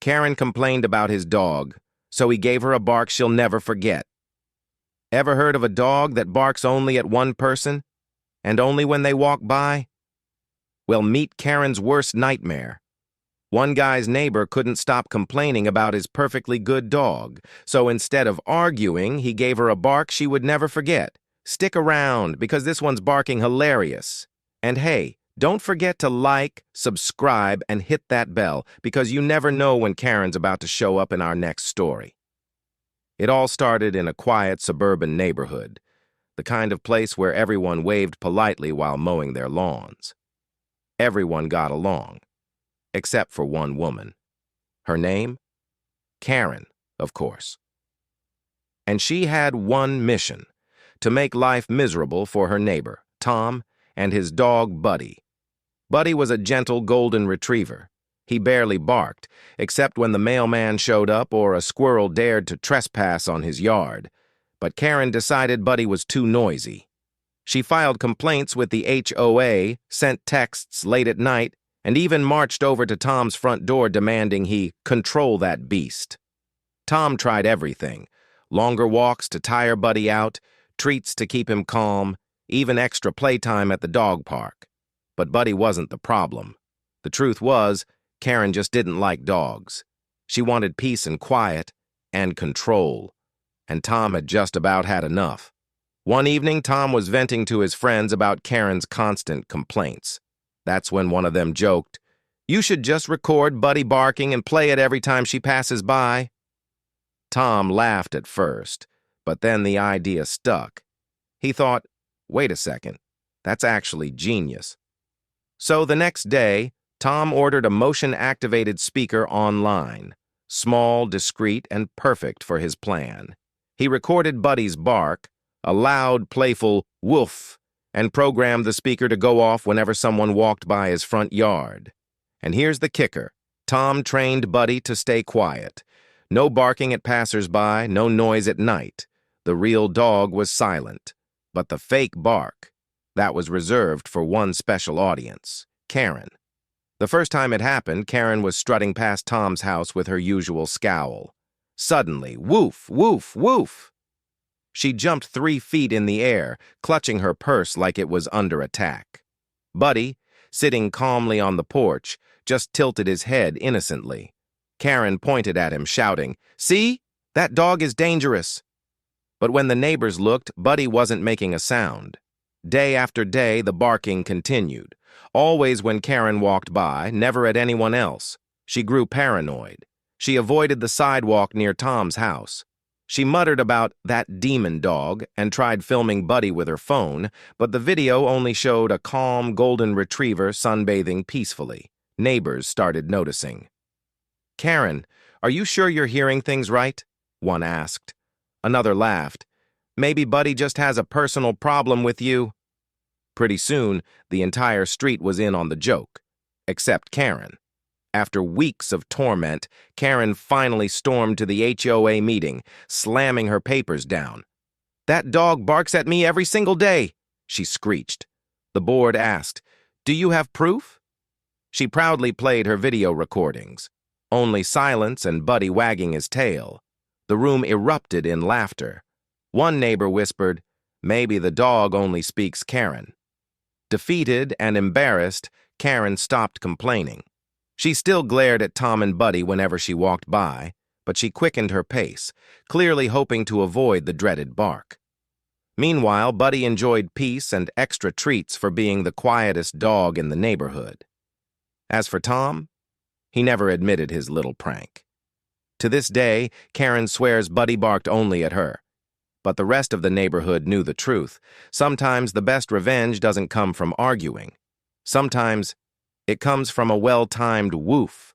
Karen complained about his dog, so he gave her a bark she'll never forget. Ever heard of a dog that barks only at one person, and only when they walk by? Well, meet Karen's worst nightmare. One guy's neighbor couldn't stop complaining about his perfectly good dog, so instead of arguing, he gave her a bark she would never forget. Stick around, because this one's barking hilarious. And hey, don't forget to like, subscribe, and hit that bell, because you never know when Karen's about to show up in our next story. It all started in a quiet suburban neighborhood, the kind of place where everyone waved politely while mowing their lawns. Everyone got along, except for one woman. Her name? Karen, of course. And she had one mission: to make life miserable for her neighbor, Tom, and his dog, Buddy. Buddy was a gentle golden retriever. He barely barked, except when the mailman showed up or a squirrel dared to trespass on his yard. But Karen decided Buddy was too noisy. She filed complaints with the HOA, sent texts late at night, and even marched over to Tom's front door demanding he control that beast. Tom tried everything: longer walks to tire Buddy out, treats to keep him calm, even extra playtime at the dog park. But Buddy wasn't the problem. The truth was, Karen just didn't like dogs. She wanted peace and quiet, and control. And Tom had just about had enough. One evening, Tom was venting to his friends about Karen's constant complaints. That's when one of them joked, "You should just record Buddy barking and play it every time she passes by." Tom laughed at first, but then the idea stuck. He thought, wait a second, that's actually genius. So the next day, Tom ordered a motion-activated speaker online, small, discreet, and perfect for his plan. He recorded Buddy's bark, a loud, playful woof, and programmed the speaker to go off whenever someone walked by his front yard. And here's the kicker: Tom trained Buddy to stay quiet. No barking at passers-by, no noise at night. The real dog was silent. But the fake bark, that was reserved for one special audience: Karen. The first time it happened, Karen was strutting past Tom's house with her usual scowl. Suddenly, woof, woof, woof! She jumped 3 feet in the air, clutching her purse like it was under attack. Buddy, sitting calmly on the porch, just tilted his head innocently. Karen pointed at him, shouting, "See? That dog is dangerous." But when the neighbors looked, Buddy wasn't making a sound. Day after day, the barking continued. Always when Karen walked by, never at anyone else. She grew paranoid. She avoided the sidewalk near Tom's house. She muttered about that demon dog and tried filming Buddy with her phone, but the video only showed a calm golden retriever sunbathing peacefully. Neighbors started noticing. "Karen, are you sure you're hearing things right?" one asked. Another laughed. "Maybe Buddy just has a personal problem with you." Pretty soon, the entire street was in on the joke, except Karen. After weeks of torment, Karen finally stormed to the HOA meeting, slamming her papers down. "That dog barks at me every single day," she screeched. The board asked, "Do you have proof?" She proudly played her video recordings. Only silence and Buddy wagging his tail. The room erupted in laughter. One neighbor whispered, "Maybe the dog only speaks Karen." Defeated and embarrassed, Karen stopped complaining. She still glared at Tom and Buddy whenever she walked by, but she quickened her pace, clearly hoping to avoid the dreaded bark. Meanwhile, Buddy enjoyed peace and extra treats for being the quietest dog in the neighborhood. As for Tom, he never admitted his little prank. To this day, Karen swears Buddy barked only at her. But the rest of the neighborhood knew the truth. Sometimes the best revenge doesn't come from arguing. Sometimes it comes from a well-timed woof.